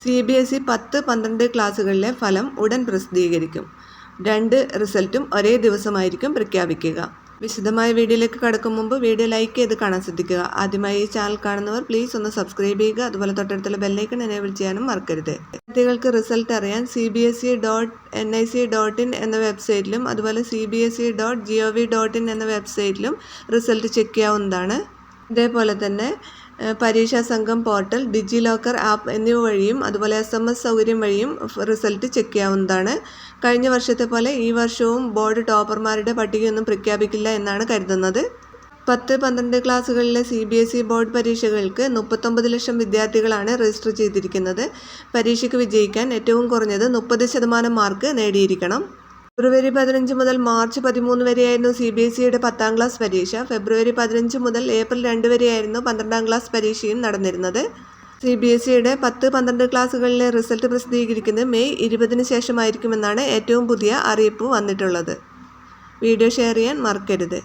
CBSE 10-12 ക്ലാസ്സുകളിലെ ഫലം ഉടൻ പ്രസിദ്ധീകരിക്കും. 2 റിസൾട്ടും ഒരേ ദിവസമായിരിക്കും പ്രഖ്യാപിക്കുക. വിശദമായ വീഡിയോയിലേക്ക് കടക്കും മുമ്പ് വീഡിയോ ലൈക്ക് ചെയ്ത് കാണാൻ ശ്രദ്ധിക്കുക. ആദ്യമായി ഈ ചാനൽ കാണുന്നവർ പ്ലീസ് ഒന്ന് സബ്സ്ക്രൈബ് ചെയ്യുക. അതുപോലെ തൊട്ടടുത്തുള്ള ബെല്ലൈക്കൺ എനേബിൾ ചെയ്യാനും മറക്കരുത്. വിദ്യാർത്ഥികൾക്ക് റിസൾട്ട് അറിയാൻ cbse.nic.in എന്ന വെബ്സൈറ്റിലും അതുപോലെ cbse.gov.in എന്ന വെബ്സൈറ്റിലും റിസൾട്ട് ചെക്ക് ചെയ്യാവുന്നതാണ്. ഇതേപോലെ തന്നെ പരീക്ഷാ സംഘം പോർട്ടൽ, ഡിജി ലോക്കർ ആപ്പ് എന്നിവ വഴിയും അതുപോലെ SMS സൗകര്യം വഴിയും റിസൾട്ട് ചെക്ക് ചെയ്യാവുന്നതാണ്. കഴിഞ്ഞ വർഷത്തെ പോലെ ഈ വർഷവും ബോർഡ് ടോപ്പർമാരുടെ പട്ടികയൊന്നും പ്രഖ്യാപിക്കില്ല എന്നാണ് കരുതുന്നത്. 10-12 ക്ലാസ്സുകളിലെ CBSE ബോർഡ് പരീക്ഷകൾക്ക് 39 ലക്ഷം വിദ്യാർത്ഥികളാണ് രജിസ്റ്റർ ചെയ്തിരിക്കുന്നത്. പരീക്ഷയ്ക്ക് വിജയിക്കാൻ ഏറ്റവും കുറഞ്ഞത് 30% മാർക്ക് നേടിയിരിക്കണം. ഫെബ്രുവരി 15 മുതൽ മാർച്ച് 13 വരെയായിരുന്നു CBSEയുടെ 10ാം ക്ലാസ് പരീക്ഷ. ഫെബ്രുവരി 15 മുതൽ ഏപ്രിൽ 2 വരെയായിരുന്നു 12ാം ക്ലാസ് പരീക്ഷയും നടന്നിരുന്നത്. CBSEയുടെ 10-12 ക്ലാസ്സുകളിലെ റിസൾട്ട് പ്രസിദ്ധീകരിക്കുന്നത് മെയ് 20 ശേഷമായിരിക്കുമെന്നാണ് ഏറ്റവും പുതിയ അറിയിപ്പ് വന്നിട്ടുള്ളത്. വീഡിയോ ഷെയർ ചെയ്യാൻ മറക്കരുത്.